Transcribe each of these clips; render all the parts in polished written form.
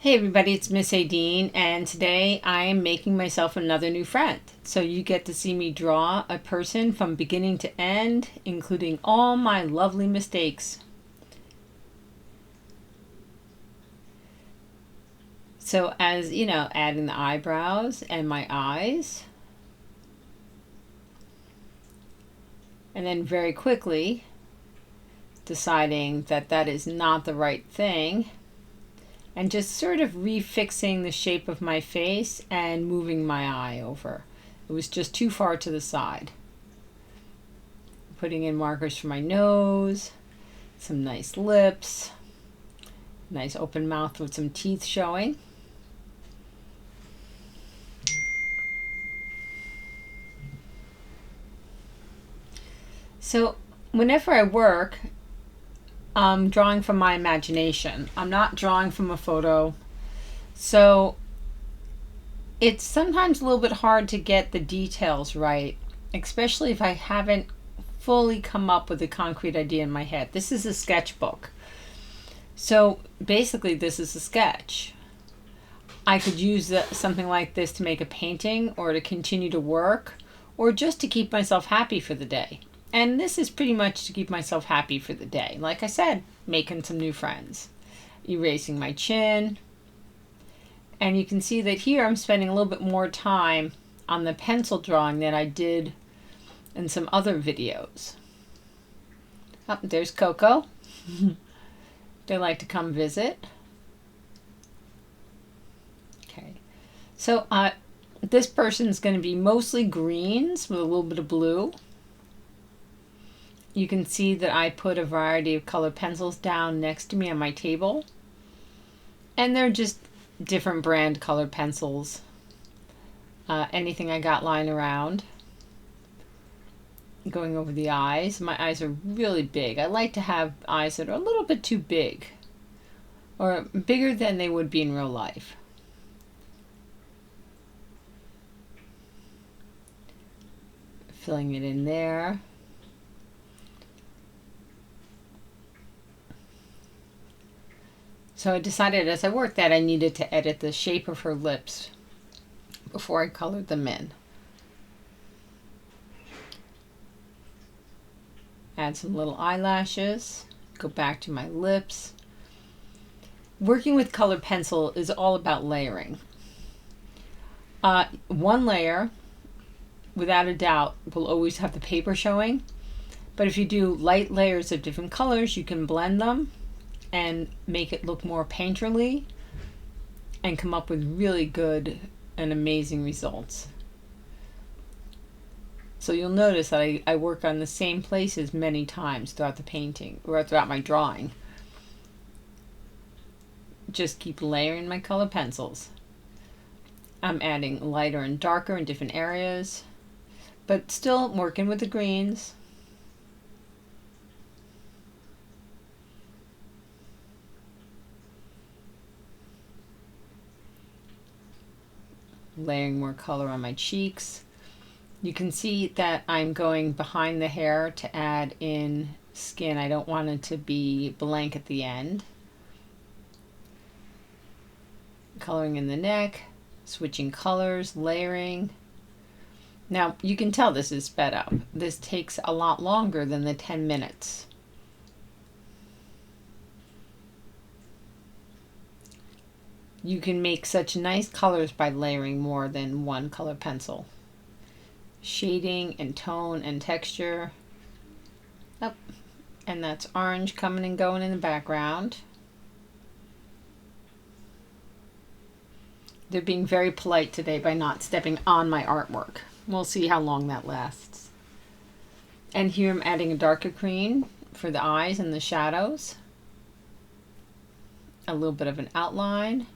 Hey everybody, it's Miss Adine, and today I am making myself another new friend. So you get to see me draw a person from beginning to end, including all my lovely mistakes. So as you know, adding the eyebrows and my eyes, and then very quickly deciding that that is not the right thing, and just sort of refixing the shape of my face and moving my eye over. It was just too far to the side. Putting in markers for my nose, some nice lips, nice open mouth with some teeth showing. So whenever I work, I'm drawing from my imagination. I'm not drawing from a photo. So it's sometimes a little bit hard to get the details right, especially if I haven't fully come up with a concrete idea in my head. This is a sketchbook. So basically this is a sketch. I could use something like this to make a painting or to continue to work or just to keep myself happy for the day. And this is pretty much to keep myself happy for the day. Like I said, making some new friends, erasing my chin. And you can see that here I'm spending a little bit more time on the pencil drawing than I did in some other videos. Oh, there's Coco. They like to come visit. Okay. So this person's going to be mostly greens with a little bit of blue. You can see that I put a variety of colored pencils down next to me on my table. And they're just different brand colored pencils. Anything I got lying around. Going over the eyes. My eyes are really big. I like to have eyes that are a little bit too big. Or bigger than they would be in real life. Filling it in there. So I decided as I worked that I needed to edit the shape of her lips before I colored them in. Add some little eyelashes. Go back to my lips. Working with colored pencil is all about layering. One layer, without a doubt, will always have the paper showing. But if you do light layers of different colors, you can blend them and make it look more painterly and come up with really good and amazing results. So you'll notice that I work on the same places many times throughout the painting or throughout my drawing. Just keep layering my color pencils. I'm adding lighter and darker in different areas, but still working with the greens. Layering more color on my cheeks. You can see that I'm going behind the hair to add in skin. I don't want it to be blank at the end. Coloring in the neck, switching colors, layering. Now you can tell this is sped up. This takes a lot longer than the 10 minutes. You can make such nice colors by layering more than one color pencil. Shading and tone and texture. Oh, and that's orange coming and going in the background. They're being very polite today by not stepping on my artwork. We'll see how long that lasts. And here I'm adding a darker green for the eyes and the shadows. A little bit of an outline.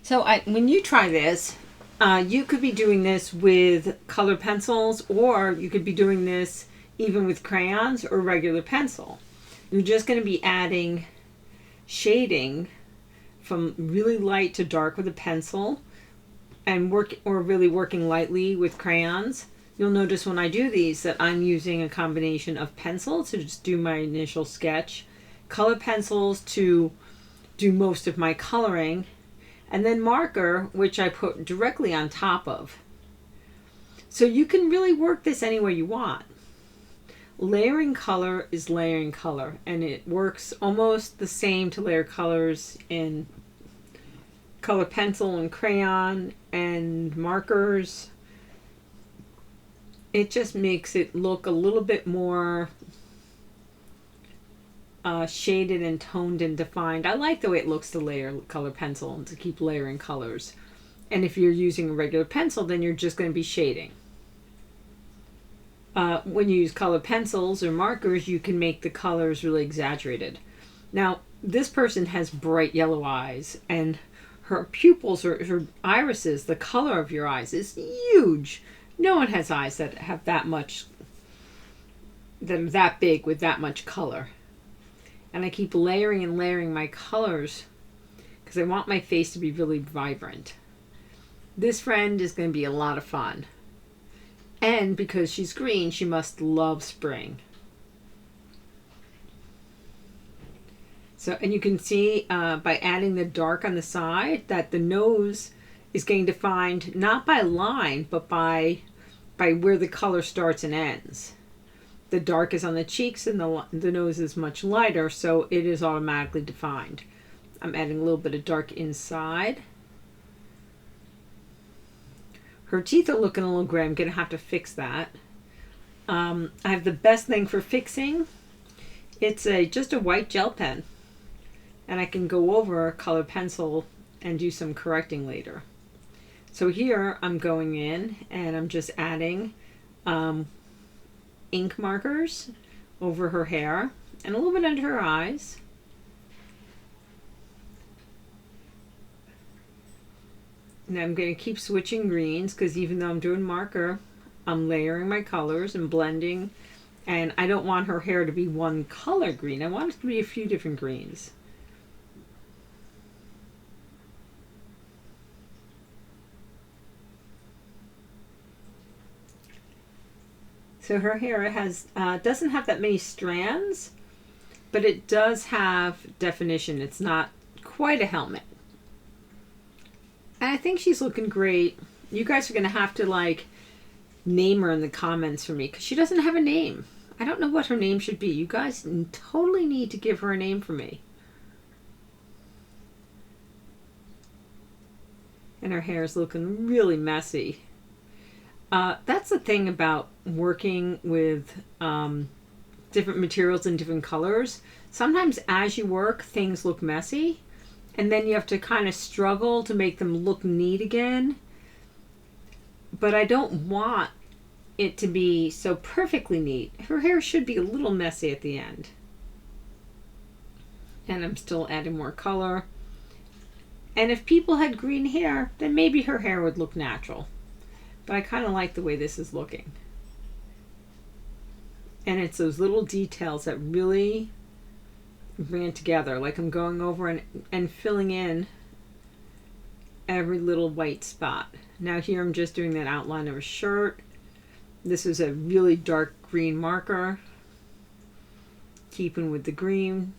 So when you try this, you could be doing this with colored pencils, or you could be doing this even with crayons or regular pencil. You're just going to be adding shading from really light to dark with a pencil and really working lightly with crayons. You'll notice when I do these that I'm using a combination of pencil to just do my initial sketch, color pencils to do most of my coloring, and then marker, which I put directly on top of. So you can really work this any way you want. Layering color is layering color, and it works almost the same to layer colors in color pencil and crayon and markers. It just makes it look a little bit more shaded and toned and defined. I like the way it looks to layer color pencil and to keep layering colors. And if you're using a regular pencil, then you're just going to be shading. When you use color pencils or markers, you can make the colors really exaggerated. Now, this person has bright yellow eyes, and her pupils or her irises, the color of your eyes is huge. No one has eyes that have that much, that are that big with that much color. And I keep layering and layering my colors because I want my face to be really vibrant. This friend is going to be a lot of fun. And because she's green, she must love spring. So, and you can see by adding the dark on the side that the nose is getting defined not by line, but by where the color starts and ends. The dark is on the cheeks and the nose is much lighter, so it is automatically defined. I'm adding a little bit of dark inside. Her teeth are looking a little gray. I'm going to have to fix that. I have the best thing for fixing. It's just a white gel pen. And I can go over a colored pencil and do some correcting later. So here I'm going in and I'm just adding ink markers over her hair and a little bit under her eyes. And I'm going to keep switching greens because even though I'm doing marker, I'm layering my colors and blending. And I don't want her hair to be one color green. I want it to be a few different greens. So her hair has doesn't have that many strands, but it does have definition. It's not quite a helmet. And I think she's looking great. You guys are going to have to like name her in the comments for me because she doesn't have a name. I don't know what her name should be. You guys totally need to give her a name for me. And her hair is looking really messy. That's the thing about working with different materials and different colors. Sometimes as you work, things look messy. And then you have to kind of struggle to make them look neat again. But I don't want it to be so perfectly neat. Her hair should be a little messy at the end. And I'm still adding more color. And if people had green hair, then maybe her hair would look natural. But I kind of like the way this is looking. And it's those little details that really bring it together. Like I'm going over and filling in every little white spot. Now here I'm just doing that outline of a shirt. This is a really dark green marker. Keeping with the green.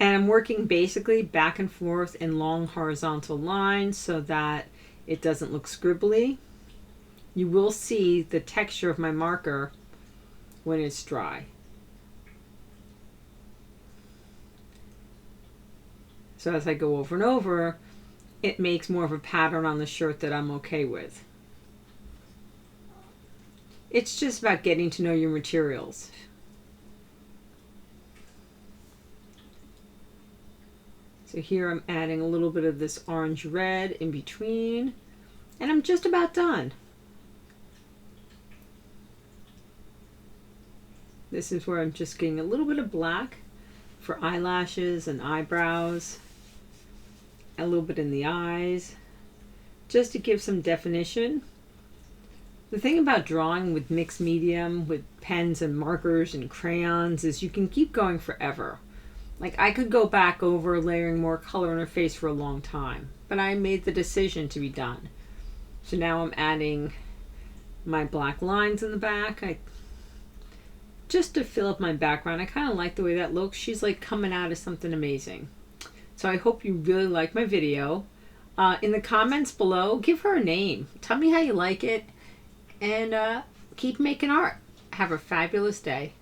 And I'm working basically back and forth in long horizontal lines so that it doesn't look scribbly. You will see the texture of my marker when it's dry. So as I go over and over, it makes more of a pattern on the shirt that I'm okay with. It's just about getting to know your materials. So here I'm adding a little bit of this orange red in between, and I'm just about done. This is where I'm just getting a little bit of black for eyelashes and eyebrows, a little bit in the eyes, just to give some definition. The thing about drawing with mixed medium, with pens and markers and crayons, is you can keep going forever. Like I could go back over layering more color in her face for a long time, but I made the decision to be done. So now I'm adding my black lines in the back. Just to fill up my background. I kind of like the way that looks. She's like coming out as something amazing. So I hope you really like my video. In the comments below, give her a name. Tell me how you like it. And keep making art. Have a fabulous day.